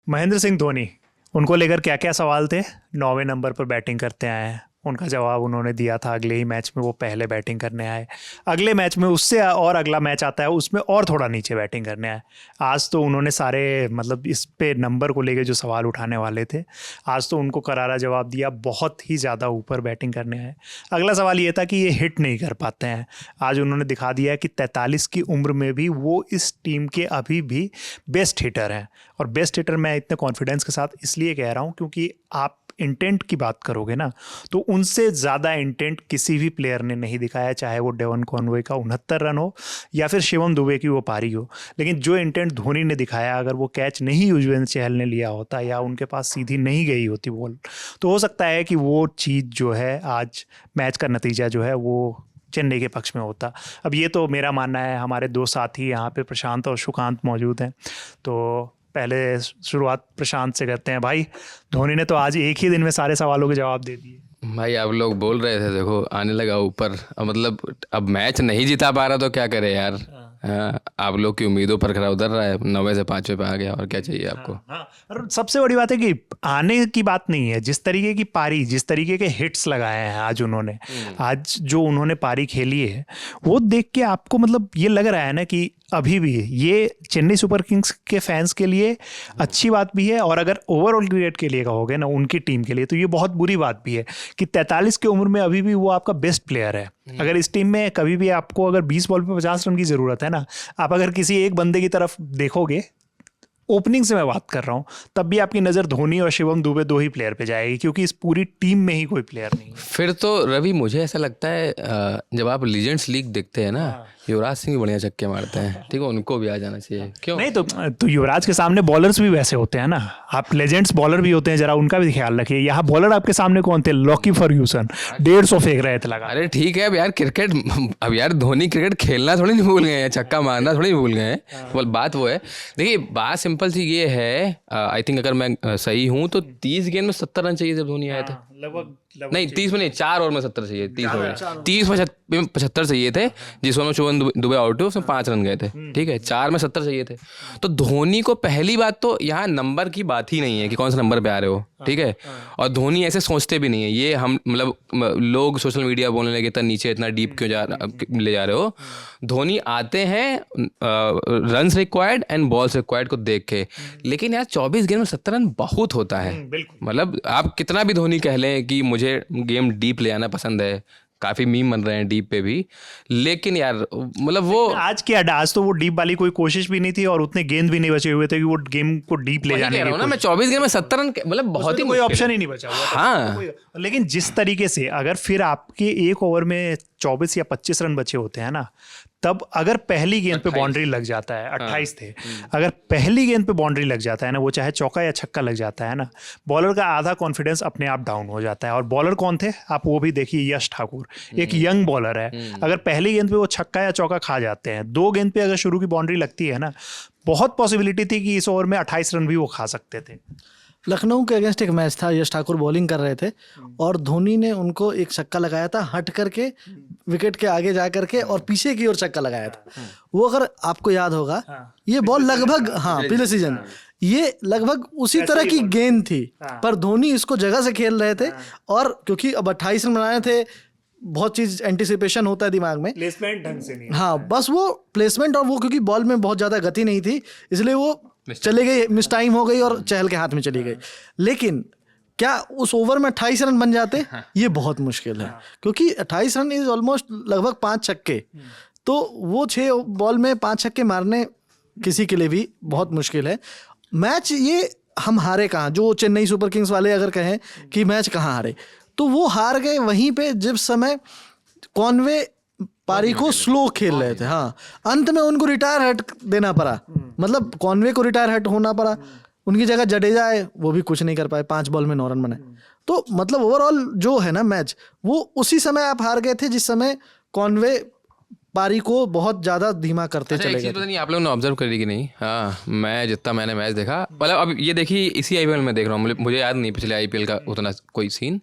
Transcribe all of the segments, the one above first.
महेंद्र सिंह धोनी, उनको लेकर क्या क्या सवाल थे? 9वें नंबर पर बैटिंग करते आए हैं, उनका जवाब उन्होंने दिया था अगले ही मैच में वो पहले बैटिंग करने आए, अगले मैच में उससे और अगला मैच आता है उसमें और थोड़ा नीचे बैटिंग करने आए। आज तो उन्होंने सारे मतलब इस पे नंबर को लेके जो सवाल उठाने वाले थे, आज तो उनको करारा जवाब दिया, बहुत ही ज़्यादा ऊपर बैटिंग करने आए। अगला सवाल ये था कि ये हिट नहीं कर पाते हैं। आज उन्होंने दिखा दिया है कि 43 की उम्र में भी वो इस टीम के अभी भी बेस्ट हिटर हैं। और बेस्ट हिटर मैं इतने कॉन्फिडेंस के साथ इसलिए कह रहा हूँ क्योंकि आप इंटेंट की बात करोगे ना, तो उनसे ज़्यादा इंटेंट किसी भी प्लेयर ने नहीं दिखाया, चाहे वो डेवन कॉनवे का 69 रन हो या फिर शिवम दुबे की वो पारी हो। लेकिन जो इंटेंट धोनी ने दिखाया, अगर वो कैच नहीं युजवेंद्र चहल ने लिया होता या उनके पास सीधी नहीं गई होती बॉल, तो हो सकता है कि वो चीज़ जो है आज मैच का नतीजा जो है वो चेन्नई के पक्ष में होता। अब ये तो मेरा मानना है, हमारे दो साथी यहाँ पे प्रशांत और सुकांत मौजूद हैं, तो पहले शुरुआत प्रशांत से करते हैं। भाई, धोनी ने तो आज एक ही दिन में सारे सवालों के जवाब दे दिए। भाई आप लोग बोल रहे थे, देखो आने लगा ऊपर, मतलब अब मैच नहीं जिता पा रहा तो क्या करे यार। हाँ, आप लोग की उम्मीदों पर खरा उतर रहा है, 9वें से 5वें पे आ गया, और क्या चाहिए आपको। हाँ, और सबसे बड़ी बात है कि आने की बात नहीं है, जिस तरीके की पारी, जिस तरीके के हिट्स लगाए हैं आज उन्होंने, आज जो उन्होंने पारी खेली है वो देख के आपको मतलब ये लग रहा है ना कि अभी भी ये चेन्नई सुपर किंग्स के फैंस के लिए अच्छी बात भी है, और अगर ओवरऑल क्रिकेट के लिए कहोगे ना, उनकी टीम के लिए, तो ये बहुत बुरी बात भी है कि 43 की उम्र में अभी भी वो आपका बेस्ट प्लेयर है। अगर इस टीम में कभी भी आपको अगर 20 बॉल पे 50 रन की ज़रूरत है ना, आप अगर किसी एक बंदे की तरफ देखोगे, ओपनिंग से मैं बात कर रहा हूँ, तब भी आपकी नज़र धोनी और शिवम दुबे दो ही प्लेयर पे जाएगी, क्योंकि इस पूरी टीम में ही कोई प्लेयर नहीं है। फिर तो रवि मुझे ऐसा लगता है जब आप लीजेंड्स लीग देखते हैं ना, युवराज सिंह भी बढ़िया छक्के मारते हैं, ठीक है, उनको भी आ जाना चाहिए। क्यों नहीं, तो युवराज के सामने बॉलर्स भी वैसे होते हैं ना, आप लेजेंड्स बॉलर भी होते हैं, जरा उनका भी ख्याल रखिए। यहाँ बॉलर आपके सामने कौन थे? लॉकी फर्ग्यूसन 150 फेंक रहे थे लगा। अरे ठीक है, अब यार क्रिकेट, अब यार धोनी क्रिकेट खेलना थोड़ी नहीं भूल गए हैं, छक्का मारना थोड़ी नहीं भूल गए हैं। तो बात वो है, देखिए बात सिंपल सी ये है, आई थिंक अगर मैं सही हूँ तो 30 गेंद में 70 रन चाहिए जब धोनी आए थे। लगभग नहीं 30 में नहीं, 4 ओवर में 70 चाहिए, 30 में 75 चाहिए थे, जिस ओवर में शुभम दुबे आउट हुए उसमें 5 रन गए थे, ठीक है, 4 में 70 चाहिए थे। तो धोनी को पहली बात तो यहाँ नंबर की बात ही नहीं है कि कौन सा नंबर पे आ रहे हो, ठीक है, और धोनी ऐसे सोचते भी नहीं है। ये हम मतलब लोग सोशल मीडिया बोलने लगे इतना नीचे इतना डीप क्यों ले जा रहे हो। धोनी आते हैं runs required and balls required को देख के, लेकिन यार 24 गेंद में 70 रन बहुत होता है। मतलब आप कितना भी धोनी कह लें कि मुझे गेम डीप ले आना पसंद है, काफी मीम बन रहे हैं डीप पे भी, लेकिन यार मतलब वो आज की आज तो वो डीप वाली कोई कोशिश भी नहीं थी, और उतने गेंद भी नहीं बचे हुए थे कि वो गेम को डीप ले जाने की। ना मैं 24 गेंद में 70 रन मतलब बहुत ही कोई ऑप्शन ही नहीं बचा हुआ था। हाँ, लेकिन जिस तरीके से अगर फिर आपके एक ओवर में 24 या 25 रन बचे होते हैं ना, तब अगर पहली गेंद पे बाउंड्री लग जाता है, 28 थे, अगर पहली गेंद पे बाउंड्री लग जाता है ना, वो चाहे चौका या छक्का लग जाता है ना, बॉलर का आधा कॉन्फिडेंस अपने आप डाउन हो जाता है। और बॉलर कौन थे आप वो भी देखिए, यश ठाकुर एक यंग बॉलर है, अगर पहली गेंद पे वो छक्का या चौका खा जाते हैं, 2 गेंद पे अगर शुरू की बाउंड्री लगती है ना, बहुत पॉसिबिलिटी थी कि इस ओवर में 28 रन भी वो खा सकते थे। लखनऊ के अगेंस्ट एक मैच था, यश ठाकुर बॉलिंग कर रहे थे और धोनी ने उनको एक छक्का लगाया था हट करके, विकेट के आगे जा करके, और पीछे की ओर छक्का लगाया था। वो अगर आपको याद होगा, ये बॉल लगभग, हाँ पिछले सीजन, ये लगभग उसी तरह की गेंद थी, पर धोनी इसको जगह से खेल रहे थे, और क्योंकि अब 28 रन बनाए थे, बहुत चीज एंटिसिपेशन होता है दिमाग में, प्लेसमेंट ढंग से नहीं, हाँ बस वो प्लेसमेंट, और वो क्योंकि बॉल में बहुत ज्यादा गति नहीं थी, इसलिए वो चले गई, मिस टाइम हो गई और चहल के हाथ में चली गई। लेकिन क्या उस ओवर में 28 रन बन जाते? ये बहुत मुश्किल है, क्योंकि 28 रन इज ऑलमोस्ट लगभग 5 छक्के, तो वो 6 बॉल में 5 छक्के मारने किसी के लिए भी बहुत मुश्किल है। मैच ये हम हारे कहाँ, जो चेन्नई सुपर किंग्स वाले अगर कहें कि मैच कहाँ हारे, तो वो हार गए वहीं पे जिस समय कॉनवे पारी को स्लो खेल रहे थे। हाँ, अंत में उनको रिटायर हट देना पड़ा, मतलब कॉनवे को रिटायर हट होना पड़ा, उनकी जगह जडेजा आए, वो भी कुछ नहीं कर पाए, 5 बॉल में 9 रन बनाए। तो मतलब ओवरऑल जो है ना मैच, वो उसी समय आप हार गए थे जिस समय कॉनवे पारी को बहुत ज्यादा धीमा करते अच्छा, चले एक चीज गए। पता नहीं आप लोगों ने ऑब्जर्व करी कि नहीं, हाँ मैंने मैच देखा, मतलब अब ये देखिए इसी आईपीएल में देख रहा हूँ, मुझे याद नहीं पिछले आईपीएल का उतना कोई सीन,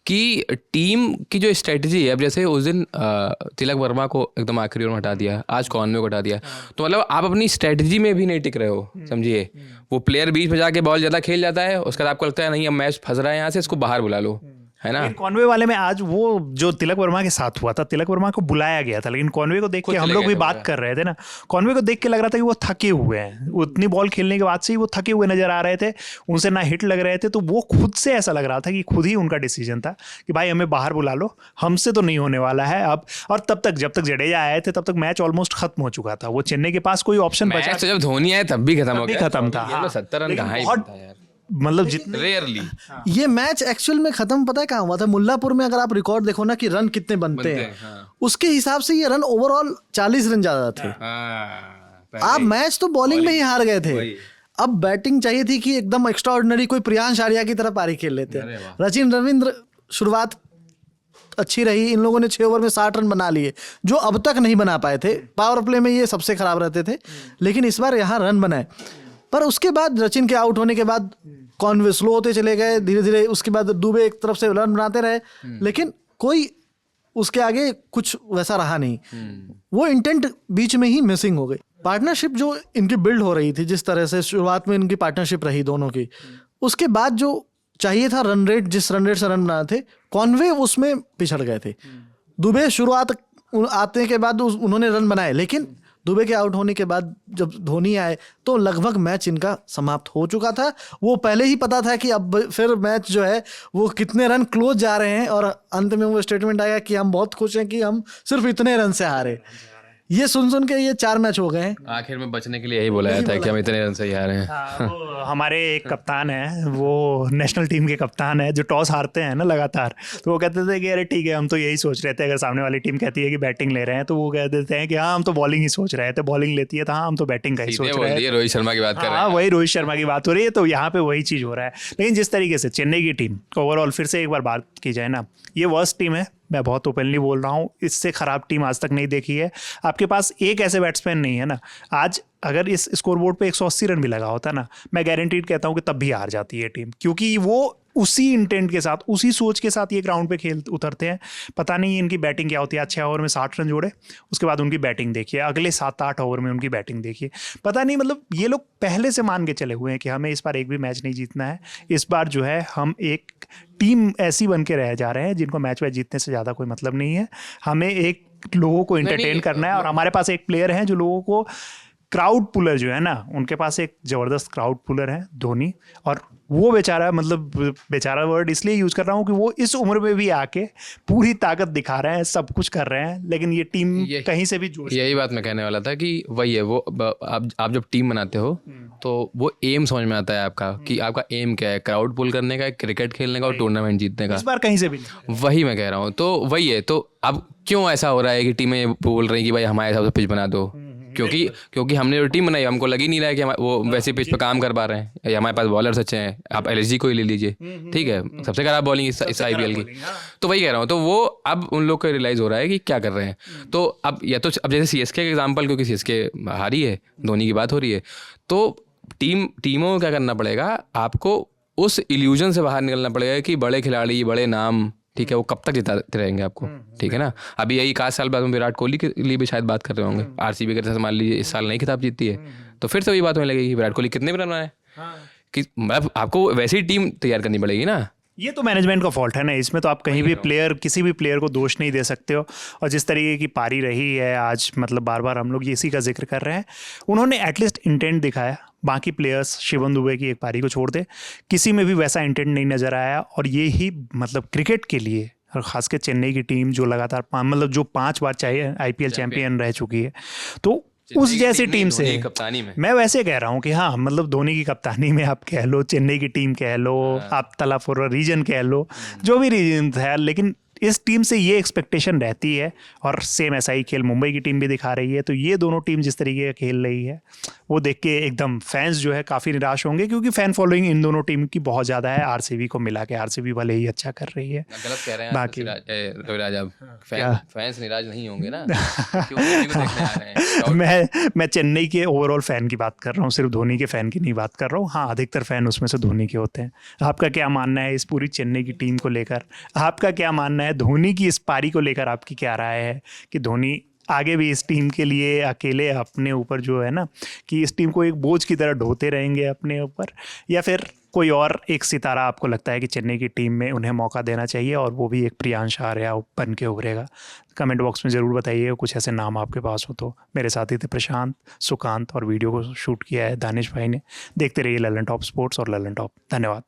कि टीम की जो स्ट्रेटजी है, अब जैसे उस दिन तिलक वर्मा को एकदम आखिरी ओवर में हटा दिया, आज कॉनवे को हटा दिया, तो मतलब आप अपनी स्ट्रेटजी में भी नहीं टिक रहे हो, समझिए। वो प्लेयर बीच में जाके बॉल ज़्यादा खेल जाता है, उसके बाद आपको लगता है नहीं अब मैच फंस रहा है यहाँ से, इसको बाहर बुला लो, है ना। लेकिन कॉनवे वाले में आज वो जो तिलक वर्मा के साथ हुआ था, तिलक वर्मा को बुलाया गया था, लेकिन कॉनवे को देख के हम लोग भी बात कर रहे थे ना, कॉनवे को देख के लग रहा था कि वो थके हुए हैं, उतनी बॉल खेलने के बाद से ही वो थके हुए नजर आ रहे थे, उनसे ना हिट लग रहे थे, तो वो खुद से ऐसा लग रहा था कि खुद ही उनका डिसीजन था कि भाई हमें बाहर बुला लो, हमसे तो नहीं होने वाला है अब। और तब तक जब तक जडेजा आए थे तब तक मैच ऑलमोस्ट खत्म हो चुका था, वो चेन्नई के पास कोई ऑप्शन बचा, तो जब धोनी आए तब भी खत्म हो गया, खत्म था। 70 रन कहाँ ही बहुत बनता है यार, मतलब जितने रेयरली। ये मैच एक्चुअल में खत्म पता है कहाँ हुआ था? मुल्लापुर में अगर आप रिकॉर्ड देखो ना कि रन कितने बनते हैं, उसके हिसाब से ये रन ओवरऑल 40 रन ज्यादा थे। आप मैच तो बॉलिंग में ही हार गए थे, अब बैटिंग चाहिए थी कि एकदम एक्स्ट्रा ऑर्डिनरी कोई प्रियांश आर्या की तरह पारी खेल लेते हैं। सचिन रविंद्र शुरुआत अच्छी रही, इन लोगों ने 6 ओवर में 60 रन बना लिए, जो अब तक नहीं बना पाए थे। पावर प्ले में ये सबसे खराब रहते थे, लेकिन इस बार यहाँ रन बनाए। पर उसके बाद सचिन के आउट होने के बाद कॉनवे स्लो होते चले गए धीरे धीरे, उसके बाद दुबे एक तरफ से रन बनाते रहे, लेकिन कोई उसके आगे कुछ वैसा रहा नहीं। वो इंटेंट बीच में ही मिसिंग हो गई। पार्टनरशिप जो इनकी बिल्ड हो रही थी, जिस तरह से शुरुआत में इनकी पार्टनरशिप रही दोनों की, उसके बाद जो चाहिए था रन रेट, जिस रन रेट से रन बनाए थे, कॉनवे उसमें पिछड़ गए थे। दुबे शुरुआत आते के बाद उन्होंने रन बनाए, लेकिन दुबे के आउट होने के बाद जब धोनी आए तो लगभग मैच इनका समाप्त हो चुका था। वो पहले ही पता था कि अब फिर मैच जो है वो कितने रन क्लोज जा रहे हैं, और अंत में वो स्टेटमेंट आया कि हम बहुत खुश हैं कि हम सिर्फ इतने रन से हारे। ये सुन के ये 4 मैच हो गए हैं। आखिर में बचने के लिए यही बोला जाता है कि हम इतने रन से ही हारे हैं। वो हमारे एक कप्तान है, वो नेशनल टीम के कप्तान है, जो टॉस हारते हैं ना लगातार, तो वो कहते थे कि अरे ठीक है हम तो यही सोच रहे थे, अगर सामने वाली टीम कहती है कि बैटिंग ले रहे हैं तो वो कह देते हैं कि हाँ हम तो बॉलिंग ही सोच रहे थे, बॉलिंग लेती है तो हाँ हम तो बैटिंग का ही सोच रहे हैं। रोहित शर्मा की बात कर रहे हैं। हाँ वही रोहित शर्मा की बात हो रही है, तो यहाँ पे वही चीज़ हो रहा है। लेकिन जिस तरीके से चेन्नई की टीम ओवरऑल, फिर से एक बार बात की जाए ना, ये वर्स्ट टीम है, मैं बहुत ओपनली बोल रहा हूँ, इससे ख़राब टीम आज तक नहीं देखी है। आपके पास एक ऐसे बैट्समैन नहीं है ना, आज अगर इस स्कोरबोर्ड पे 180 रन भी लगा होता ना, मैं गारंटीड कहता हूँ कि तब भी हार जाती है टीम, क्योंकि वो उसी इंटेंट के साथ, उसी सोच के साथ ये ग्राउंड पे खेल उतरते हैं। पता नहीं इनकी बैटिंग क्या होती है। 6 ओवर में 60 रन जोड़े, उसके बाद उनकी बैटिंग देखिए, अगले 7-8 ओवर में उनकी बैटिंग देखिए। पता नहीं, मतलब ये लोग पहले से मान के चले हुए हैं कि हमें इस बार एक भी मैच नहीं जीतना है। इस बार जो है हम एक टीम ऐसी बन के रह जा रहे हैं जिनको मैच वैच जीतने से ज़्यादा कोई मतलब नहीं है। हमें एक लोगों को इंटरटेन करना है, और हमारे पास एक प्लेयर हैं जो लोगों को क्राउड पुलर जो है ना, उनके पास एक ज़बरदस्त क्राउड पुलर है धोनी। और वो बेचारा, मतलब बेचारा वर्ड इसलिए यूज़ कर रहा हूँ कि वो इस उम्र में भी आके पूरी ताकत दिखा रहे हैं, सब कुछ कर रहे हैं, लेकिन ये टीम कहीं से भी जोश। यही बात मैं कहने वाला था कि वही है वो, आप जब टीम बनाते हो तो वो एम समझ में आता है आपका, कि आपका एम क्या है, क्राउड पुल करने का, क्रिकेट खेलने का और टूर्नामेंट जीतने का। इस बार कहीं से भी नहीं। वही मैं कह रहा हूँ, तो वही है। तो अब क्यों ऐसा हो रहा है कि टीमें बोल रही कि भाई हमारे हिसाब से पिच बना दो, क्योंकि हमने जो टीम बनाई हमको लग ही नहीं रहा है कि वो वैसे पिच पे काम कर पा रहे हैं, या हमारे पास बॉलर्स अच्छे हैं। आप एलएसजी को ही ले लीजिए, ठीक है, सबसे खराब बॉलिंग इस आईपीएल की। तो वही कह रहा हूँ, तो वो अब उन लोग को रियलाइज हो रहा है कि क्या कर रहे हैं। तो अब या तो अब जैसे सीएसके का एग्जाम्पल, क्योंकि सीएसके हारी है, धोनी की बात हो रही है, तो टीमों को क्या करना पड़ेगा, आपको उस इल्यूजन से बाहर निकलना पड़ेगा कि बड़े खिलाड़ी, बड़े नाम, ठीक है, वो कब तक जिताते रहेंगे आपको, ठीक है ना। अभी यही 1 साल बाद हम विराट कोहली के लिए भी शायद बात कर रहे होंगे। आरसीबी के साथ मान लीजिए इस साल नहीं खिताब जीतती है, तो फिर से वही बात होने लगेगी, विराट कोहली कितने रन बनाए, कि मतलब आपको वैसी टीम तैयार करनी पड़ेगी ना। ये तो मैनेजमेंट का फॉल्ट है ना, इसमें तो आप कहीं भी किसी भी प्लेयर को दोष नहीं दे सकते हो। और जिस तरीके की पारी रही है आज, मतलब बार बार हम लोग इसी का जिक्र कर रहे हैं, उन्होंने एटलीस्ट इंटेंट दिखाया। बाकी प्लेयर्स, शिवम दुबे की एक पारी को छोड़ दे, किसी में भी वैसा इंटेंट नहीं नज़र आया। और ये ही मतलब क्रिकेट के लिए, और ख़ासकर चेन्नई की टीम जो लगातार मतलब जो 5 बार चाहिए आईपीएल चैंपियन रह चुकी है, तो उस जैसी टीम से कप्तानी में मैं वैसे कह रहा हूँ कि हाँ, मतलब धोनी की कप्तानी में आप कह लो, चेन्नई की टीम कह लो, आप तला फॉर रीजन कह लो, जो भी रीजन है, लेकिन इस टीम से ये एक्सपेक्टेशन रहती है, और सेम ऐसा ही खेल मुंबई की टीम भी दिखा रही है। तो ये दोनों टीम जिस तरीके का खेल रही है वो देख के एकदम फैंस जो है काफ़ी निराश होंगे, क्योंकि फ़ैन फॉलोइंग इन दोनों टीम की बहुत ज़्यादा है आरसीबी को मिला के। आरसीबी भले ही अच्छा कर रही है, गलत कह रहे हैं बाकी रविराज, अब फैंस निराश नहीं होंगे ना, क्योंकि टीवी को देखने आ रहे हैं। मैं चेन्नई के ओवरऑल फ़ैन की बात कर रहा हूँ, सिर्फ धोनी के फ़ैन की नहीं बात कर रहा हूँ। हाँ, अधिकतर फ़ैन उसमें से धोनी के होते हैं। आपका क्या मानना है इस पूरी चेन्नई की टीम को लेकर? आपका क्या मानना है धोनी की इस पारी को लेकर? आपकी क्या राय है कि धोनी आगे भी इस टीम के लिए अकेले अपने ऊपर जो है ना कि इस टीम को एक बोझ की तरह ढोते रहेंगे अपने ऊपर, या फिर कोई और एक सितारा आपको लगता है कि चेन्नई की टीम में उन्हें मौका देना चाहिए और वो भी एक प्रियांश आर्या बन के उभरेगा? कमेंट बॉक्स में ज़रूर बताइए, कुछ ऐसे नाम आपके पास हो तो। मेरे साथी थे प्रशांत, सुकांत, और वीडियो को शूट किया है दानिश भाई ने। देखते रहिए ललन टॉप स्पोर्ट्स और ललन टॉप। धन्यवाद।